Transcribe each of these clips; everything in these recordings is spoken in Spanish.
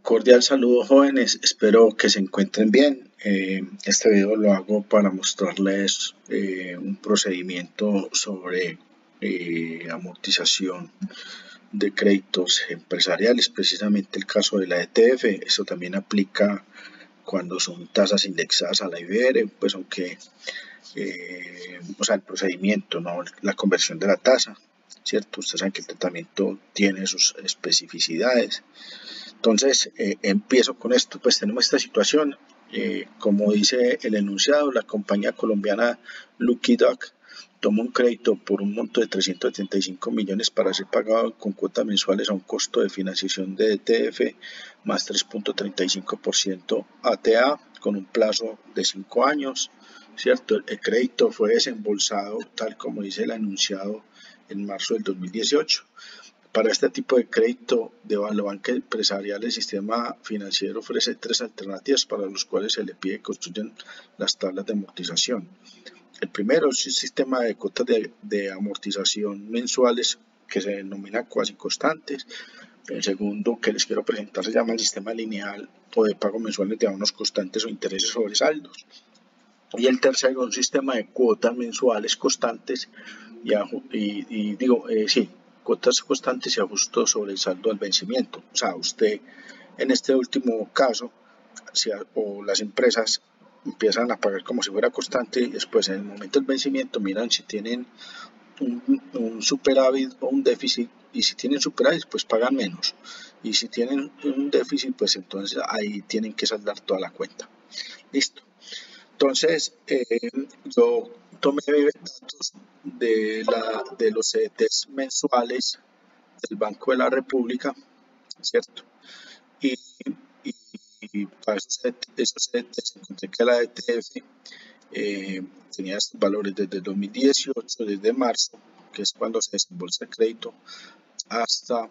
Cordial saludo jóvenes, espero que se encuentren bien. Este video lo hago para mostrarles un procedimiento sobre amortización de créditos empresariales, precisamente el caso de la ETF. Eso también aplica cuando son tasas indexadas a la IBR, pues aunque, el procedimiento, no la conversión de la tasa, ¿cierto? Ustedes saben que el tratamiento tiene sus especificidades. Entonces, empiezo con esto. Pues tenemos esta situación, como dice el enunciado, la compañía colombiana Lucky Duck toma un crédito por un monto de 375 millones para ser pagado con cuotas mensuales a un costo de financiación de ETF más 3.35% ATA con un plazo de 5 años, ¿cierto? El crédito fue desembolsado tal como dice el enunciado en marzo del 2018. Para este tipo de crédito de banca empresarial, el sistema financiero ofrece tres alternativas para los cuales se le pide que construyan las tablas de amortización. El primero es un sistema de cuotas de amortización mensuales que se denomina cuasi constantes. El segundo que les quiero presentar se llama el sistema lineal o de pago mensuales de abonos constantes o intereses sobre saldos. Y el tercero, un sistema de cuotas mensuales constantes cuotas constantes y ajustos sobre el saldo al vencimiento. O sea, usted en este último caso, o las empresas empiezan a pagar como si fuera constante y después en el momento del vencimiento miran si tienen un superávit o un déficit, y si tienen superávit pues pagan menos, y si tienen un déficit pues entonces ahí tienen que saldar toda la cuenta. Listo. Entonces, yo tomé datos de los CDTs mensuales del Banco de la República, ¿cierto? Y para esos CDTs encontré que la ETF tenía estos valores desde el 2018, desde marzo, que es cuando se desembolsa el crédito, hasta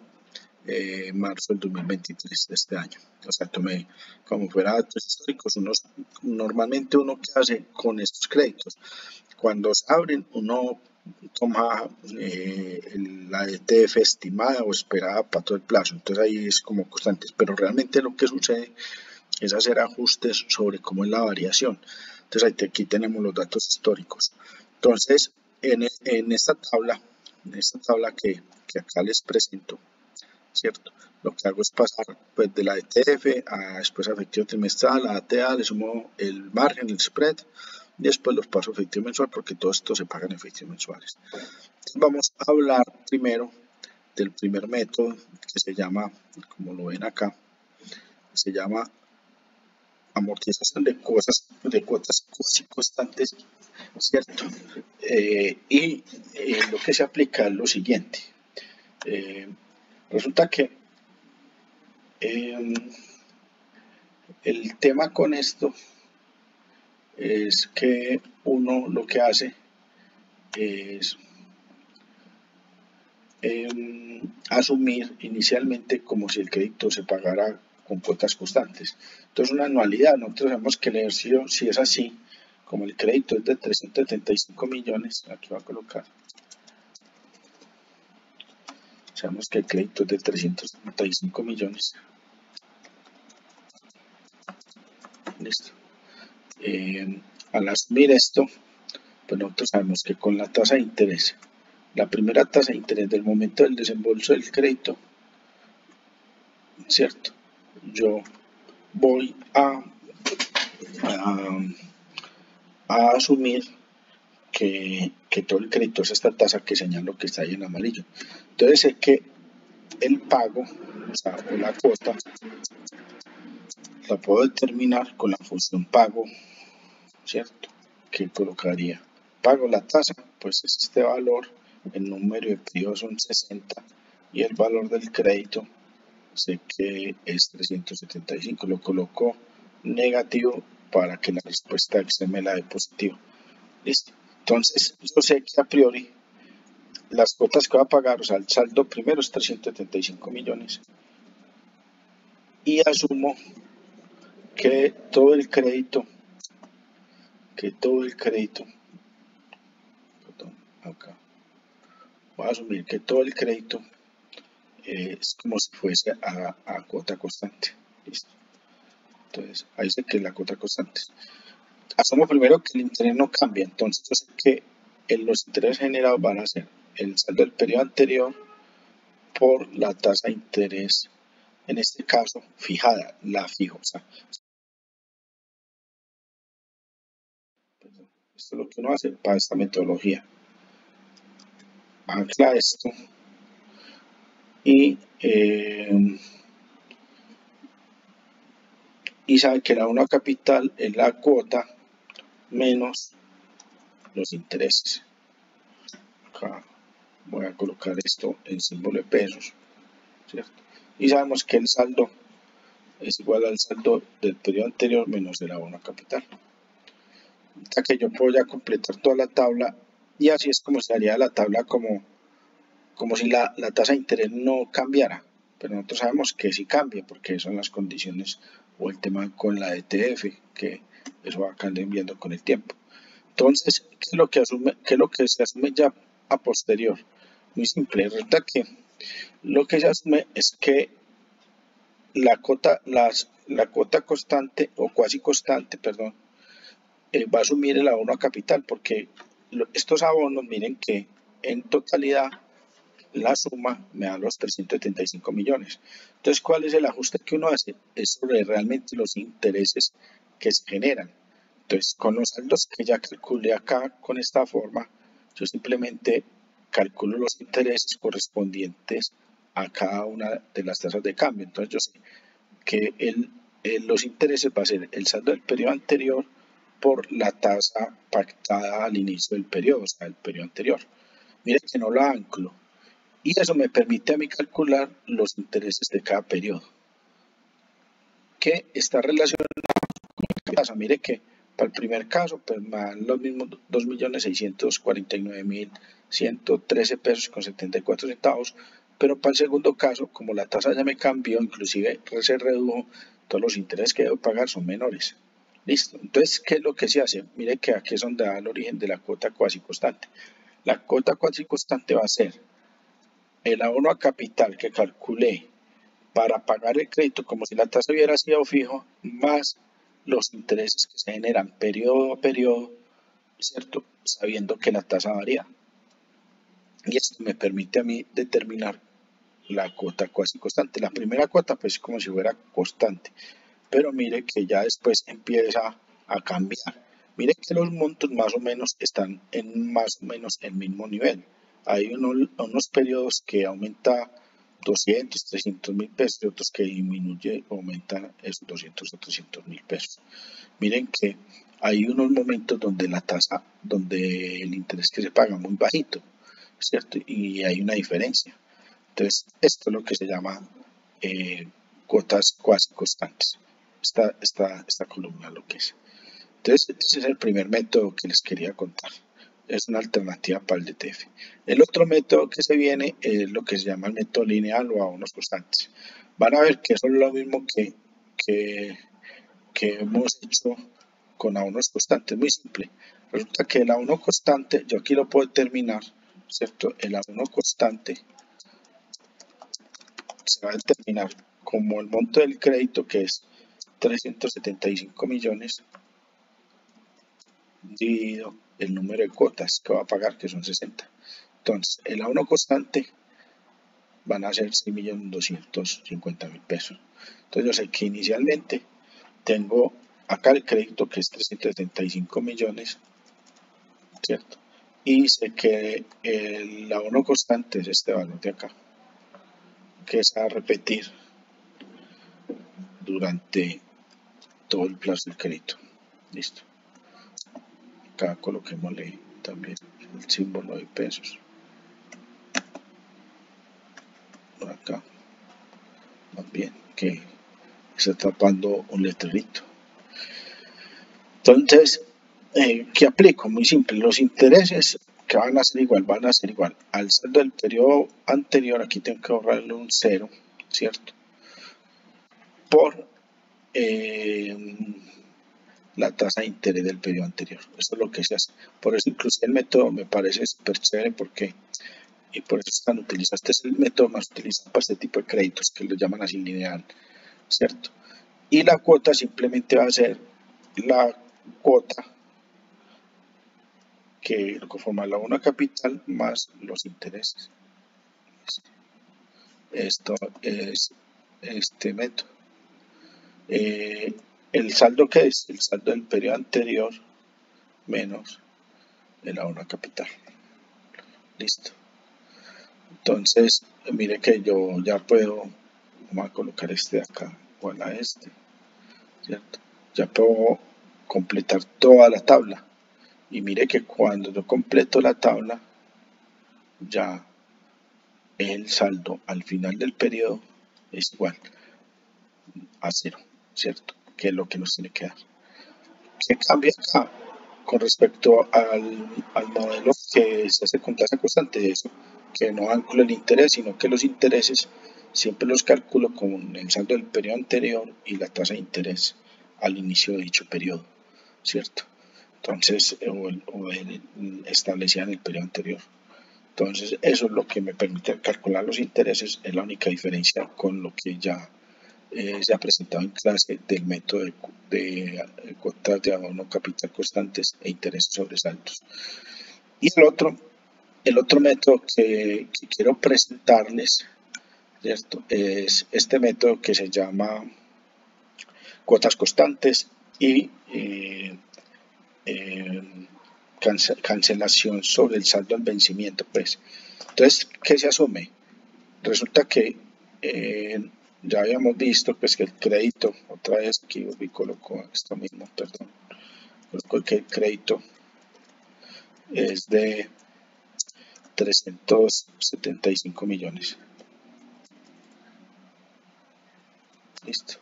marzo del 2023 de este año. O sea, tomé como fuera datos históricos. Normalmente uno que hace con estos créditos, cuando se abren, uno toma la ETF estimada o esperada para todo el plazo. Entonces ahí es como constante. Pero realmente lo que sucede es hacer ajustes sobre cómo es la variación. Entonces aquí tenemos los datos históricos. Entonces, en esta tabla que acá les presento, ¿cierto? Lo que hago es pasar pues de la ETF a después a efectivo trimestral, a ATA, le sumo el margen, el spread, y después los paso a efectivo mensual porque todo esto se paga en efectivos mensuales. Entonces vamos a hablar primero del primer método que se llama, como lo ven acá, se llama amortización de cuotas cuasi constantes, ¿cierto? Lo que se aplica es lo siguiente. Resulta que el tema con esto es que uno lo que hace es asumir inicialmente como si el crédito se pagara con cuotas constantes. Entonces una anualidad, nosotros sabemos que el ejercicio, si es así, como el crédito es de 375 millones, aquí va a colocar, sabemos que el crédito es de 375 millones. Listo. Al asumir esto, pues nosotros sabemos que con la tasa de interés, la primera tasa de interés del momento del desembolso del crédito, ¿cierto? Yo voy a asumir que todo el crédito es esta tasa que señalo que está ahí en amarillo. Entonces sé que el pago, o la cuota, la puedo determinar con la función pago, ¿cierto? Que colocaría pago la tasa, pues es este valor, el número de periodos son 60 y el valor del crédito sé que es 375, lo coloco negativo para que la respuesta Excel me la dé positivo. Listo. Entonces yo sé que a priori las cuotas que va a pagar, o sea, el saldo primero es 375 millones y asumo que todo el crédito, acá, voy a asumir que todo el crédito es como si fuese a cuota constante. Listo. Entonces, ahí sé que es la cuota constante. Asumo primero que el interés no cambia, entonces yo sé que los intereses generados van a ser el saldo del periodo anterior por la tasa de interés, en este caso fijada, la fijo. O sea, esto es lo que uno hace para esta metodología. Ancla esto y sabe que la una capital es la cuota menos los intereses. Acá voy a colocar esto en símbolo de pesos, ¿cierto? Y sabemos que el saldo es igual al saldo del periodo anterior menos el abono capital. Hasta que yo puedo ya completar toda la tabla y así es como se haría la tabla como si la tasa de interés no cambiara. Pero nosotros sabemos que sí cambia porque son las condiciones o el tema con la ETF, que eso va cambiando con el tiempo. Entonces, ¿qué es lo que se asume ya a posterior? Muy simple, resulta que lo que se asume es que la cuota constante o cuasi constante, perdón, va a asumir el abono a capital porque estos abonos, miren que en totalidad la suma me da los 375 millones. Entonces, ¿cuál es el ajuste que uno hace? Es sobre realmente los intereses que se generan. Entonces, con los saldos que ya calculé acá con esta forma, yo simplemente calculo los intereses correspondientes a cada una de las tasas de cambio. Entonces, yo sé que los intereses va a ser el saldo del periodo anterior por la tasa pactada al inicio del periodo, o sea, el periodo anterior. Mire que no la anclo. Y eso me permite a mí calcular los intereses de cada periodo, que está relacionado con la tasa. Mire que para el primer caso, pues me dan los mismos 2.649.113 pesos con 74 centavos, pero para el segundo caso, como la tasa ya me cambió, inclusive se redujo, todos los intereses que debo pagar son menores. Listo. Entonces, ¿qué es lo que se hace? Mire que aquí es donde da el origen de la cuota cuasi constante. La cuota cuasi constante va a ser el abono a capital que calculé para pagar el crédito como si la tasa hubiera sido fijo, más los intereses que se generan periodo a periodo, ¿cierto? Sabiendo que la tasa varía. Y esto me permite a mí determinar la cuota cuasi constante. La primera cuota pues como si fuera constante, pero mire que ya después empieza a cambiar. Mire que los montos más o menos están en más o menos el mismo nivel. Hay unos periodos que aumenta 200, 300 mil pesos y otros que disminuye o aumentan esos 200 o 300 mil pesos. Miren que hay unos momentos donde la tasa, donde el interés que se paga es muy bajito, ¿cierto? Y hay una diferencia. Entonces, esto es lo que se llama cuotas cuasi constantes. Esta columna lo que es. Entonces, ese es el primer método que les quería contar. Es una alternativa para el DTF. El otro método que se viene es lo que se llama el método lineal o abonos constantes. Van a ver que eso es lo mismo que hemos hecho con abonos constantes. Muy simple. Resulta que el abono constante, yo aquí lo puedo determinar, ¿cierto? El abono constante se va a determinar como el monto del crédito, que es 375 millones, dividido el número de cuotas que va a pagar, que son 60. Entonces, el abono constante van a ser 6.250.000 pesos. Entonces, yo sé que inicialmente tengo acá el crédito, que es 375 millones, ¿cierto? Y sé que el abono constante es este valor de acá, que se va a repetir durante todo el plazo del crédito. Listo. Acá coloquémosle también el símbolo de pesos. Por acá. Más bien que está tapando un letrerito. Entonces, ¿qué aplico? Muy simple. Los intereses que van a ser igual al saldo del periodo anterior. Aquí tengo que ahorrarle un 0, ¿cierto? Por la tasa de interés del periodo anterior. Eso es lo que se hace. Por eso inclusive el método me parece súper chévere porque y por eso están utilizados. Este es el método más utilizado para este tipo de créditos que lo llaman así lineal, ¿cierto? y la cuota simplemente va a ser la cuota que conforma la una capital más los intereses. Esto es este método. El saldo que es el saldo del periodo anterior menos el a una capital. Listo. Entonces, mire que yo ya puedo, vamos a colocar este de acá, igual a este, ¿cierto? Ya puedo completar toda la tabla. Y mire que cuando yo completo la tabla, ya el saldo al final del periodo es igual a cero, ¿cierto? Que es lo que nos tiene que dar. ¿Qué cambia acá con respecto al modelo que se hace con tasa constante? Eso, que no calculo el interés, sino que los intereses siempre los calculo con el saldo del periodo anterior y la tasa de interés al inicio de dicho periodo, ¿cierto? Entonces, establecida en el periodo anterior. Entonces, eso es lo que me permite calcular los intereses, es la única diferencia con lo que ya se ha presentado en clase del método de cuotas de abono capital constantes e intereses sobre saldos. Y el otro método que quiero presentarles, ¿cierto? Es este método que se llama cuotas constantes y eh, cancelación sobre el saldo al vencimiento. Pues. Entonces, ¿qué se asume? Resulta que ya habíamos visto pues que el crédito, otra vez aquí y coloco esto mismo, perdón, coloco que el crédito es de 375 millones. Listo.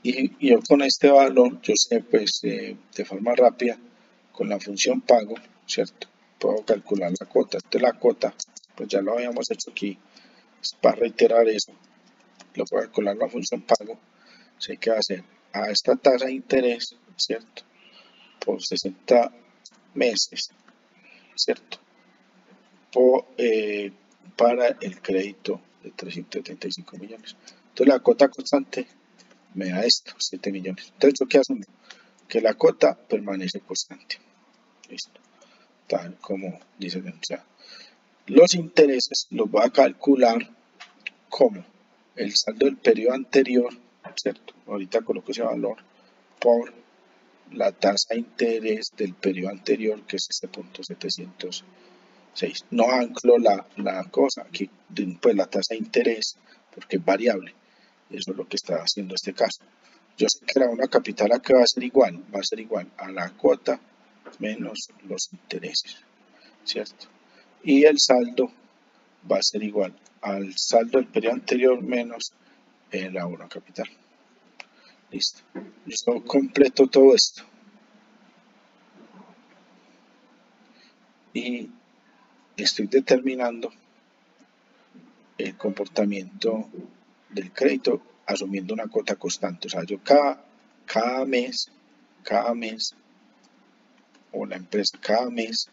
Y yo con este valor, yo sé pues de forma rápida, con la función pago, ¿cierto? Puedo calcular la cuota. Entonces la cuota, pues ya lo habíamos hecho aquí, para reiterar eso, lo puedo calcular la función pago, sé que va a ser a esta tasa de interés, ¿cierto? Por 60 meses, ¿cierto? Para el crédito de 375 millones. Entonces la cuota constante me da esto, 7 millones. Entonces yo qué asumo, que la cuota permanece constante. Listo. Tal como dice el enunciado. Los intereses los voy a calcular como el saldo del periodo anterior, ¿cierto? Ahorita coloco ese valor por la tasa de interés del periodo anterior, que es este punto 706. No anclo la cosa, aquí pues la tasa de interés, porque es variable. Eso es lo que está haciendo este caso. Yo sé que la una capital acá va a ser igual a la cuota menos los intereses, ¿cierto? Y el saldo va a ser igual al saldo del periodo anterior menos la una capital. Listo. Yo completo todo esto. Y estoy determinando el comportamiento del crédito asumiendo una cuota constante. O sea, yo cada mes, o la empresa cada mes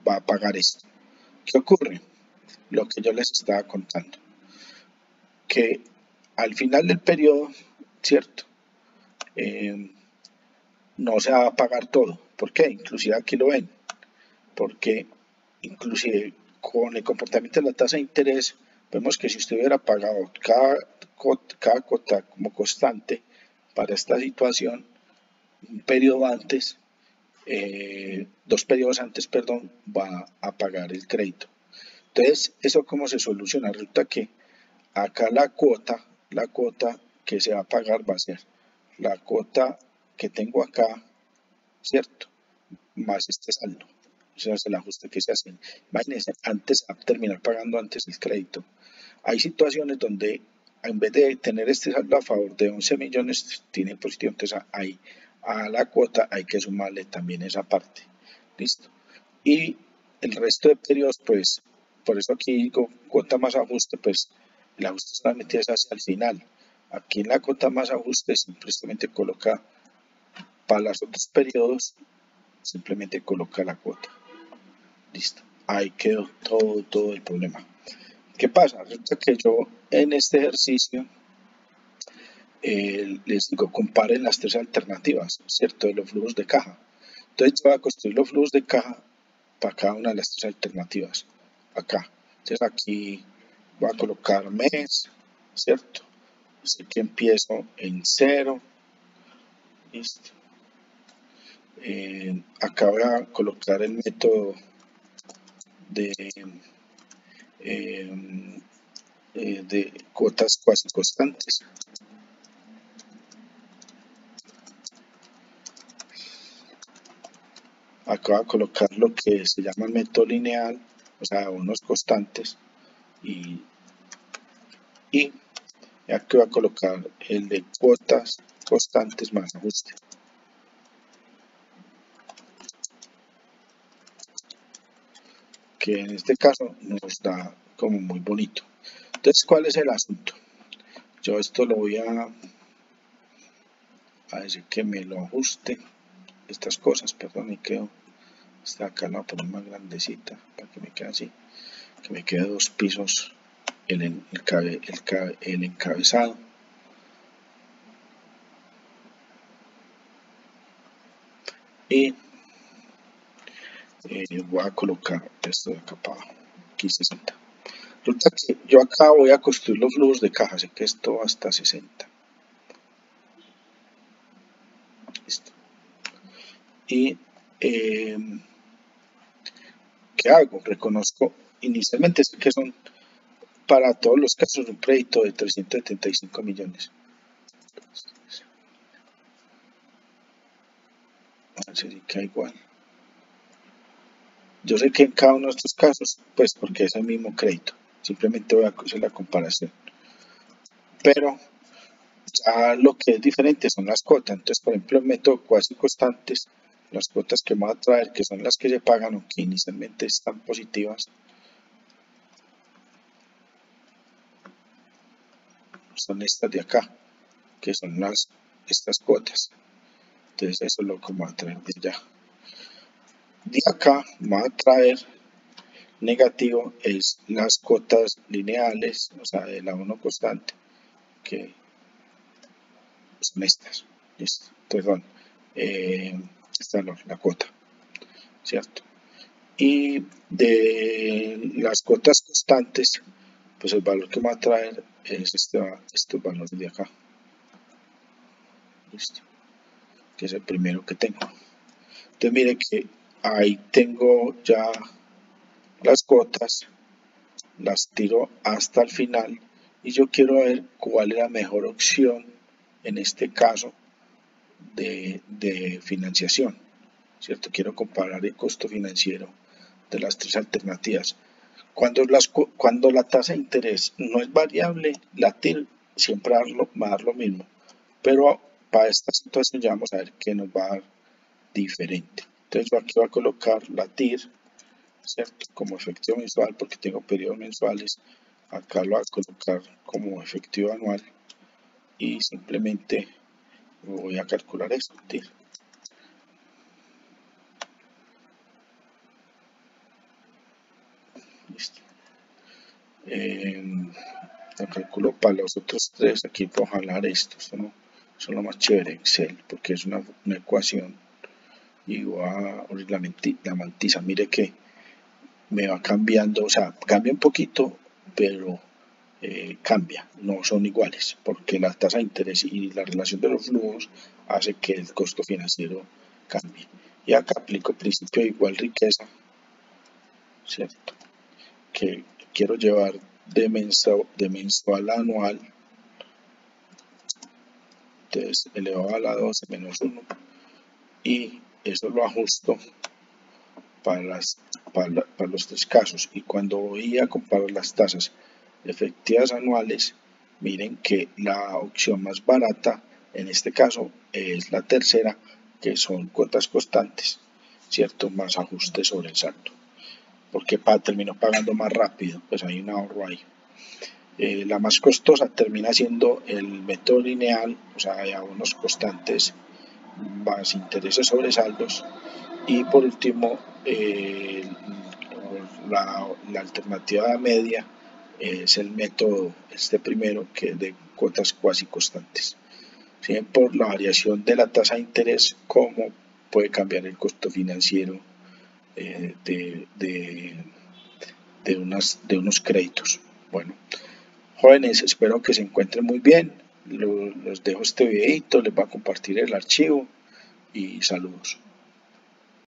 va a pagar esto. ¿Qué ocurre? Lo que yo les estaba contando. Que al final del periodo, ¿cierto? No se va a pagar todo. ¿Por qué? Inclusive aquí lo ven. Porque inclusive con el comportamiento de la tasa de interés, vemos que si usted hubiera pagado cada cuota como constante para esta situación, un periodo antes, 2 periodos antes, perdón, va a pagar el crédito. Entonces, ¿eso cómo se soluciona? Resulta que acá la cuota que se va a pagar va a ser la cuota que tengo acá, ¿cierto? Más este saldo. O sea, es el ajuste que se hace. Imagínense, antes a terminar pagando antes el crédito. Hay situaciones donde en vez de tener este saldo a favor de 11 millones, tiene positivo, entonces ahí a la cuota hay que sumarle también esa parte. ¿Listo? Y el resto de periodos, pues, por eso aquí digo cuota más ajuste, pues el ajuste solamente es hacia el final. Aquí en la cuota más ajuste simplemente coloca para los otros periodos, simplemente coloca la cuota. Listo. Ahí quedó todo el problema. ¿Qué pasa? Resulta que yo en este ejercicio les digo, comparen las tres alternativas, ¿cierto? De los flujos de caja. Entonces yo voy a construir los flujos de caja para cada una de las tres alternativas. Acá. Entonces aquí voy a colocar mes, ¿cierto? Así que empiezo en 0. Listo. Acá voy a colocar el método de cuotas cuasi constantes. Acá voy a colocar lo que se llama método lineal, o sea, unos constantes, y aquí voy a colocar el de cuotas constantes más ajuste. Que en este caso nos da como muy bonito. Entonces, ¿cuál es el asunto? Yo esto lo voy a decir que me lo ajuste, estas cosas, perdón, y creo, esta acá la voy a poner más grandecita para que me quede así, que me quede 2 pisos el encabezado. Y voy a colocar esto de acá para abajo, aquí 60. Resulta que yo acá voy a construir los flujos de caja, así que esto hasta 60. Listo. Y ¿qué hago? Reconozco inicialmente que son para todos los casos un crédito de 375 millones. Así que igual. Yo sé que en cada uno de estos casos, pues porque es el mismo crédito, simplemente voy a hacer la comparación. Pero ya lo que es diferente son las cuotas. Entonces, por ejemplo, el método cuasi constantes, las cuotas que me va a traer, que son las que se pagan, aunque inicialmente están positivas, son estas de acá, que son estas cuotas. Entonces, eso es lo que me va a traer de allá. De acá me va a traer negativo es las cuotas lineales, o sea, de la 1 constante, que son estas. Listo. Perdón. Esta no, la cuota, ¿cierto? Y de las cuotas constantes, pues el valor que me va a traer es estos valores de acá. Listo. Que es el primero que tengo. Entonces mire que ahí tengo ya las cuotas, las tiro hasta el final y yo quiero ver cuál es la mejor opción en este caso de financiación, ¿cierto? Quiero comparar el costo financiero de las tres alternativas. Cuando la tasa de interés no es variable, la TIR siempre va a dar lo mismo, pero para esta situación ya vamos a ver qué nos va a dar diferente. Entonces yo aquí voy a colocar la TIR, ¿cierto? Como efectivo mensual porque tengo periodos mensuales. Acá lo voy a colocar como efectivo anual y simplemente voy a calcular esto, TIR. Listo. Lo calculo para los otros tres. Aquí puedo jalar esto. Esto no, eso es lo más chévere Excel porque es una ecuación y voy a abrir la mantiza. Mire que me va cambiando, o sea, cambia un poquito, pero cambia, no son iguales, porque la tasa de interés y la relación de los flujos hace que el costo financiero cambie. Y acá aplico el principio de igual riqueza, ¿cierto? Que quiero llevar de mensual a anual, entonces elevado a la 12 menos 1, y eso lo ajusto para los tres casos. Y cuando voy a comparar las tasas efectivas anuales, miren que la opción más barata en este caso es la tercera, que son cuotas constantes, ¿cierto? Más ajuste sobre el saldo. Porque termino pagando más rápido, pues hay un ahorro ahí. La más costosa termina siendo el método lineal, o sea, hay abonos constantes más intereses sobre saldos. Y por último, la alternativa media es el método, este primero, que es de cuotas cuasi constantes. si bien por la variación de la tasa de interés, cómo puede cambiar el costo financiero de unos créditos. Bueno, jóvenes, espero que se encuentren muy bien. Los dejo este videito, les voy a compartir el archivo y saludos.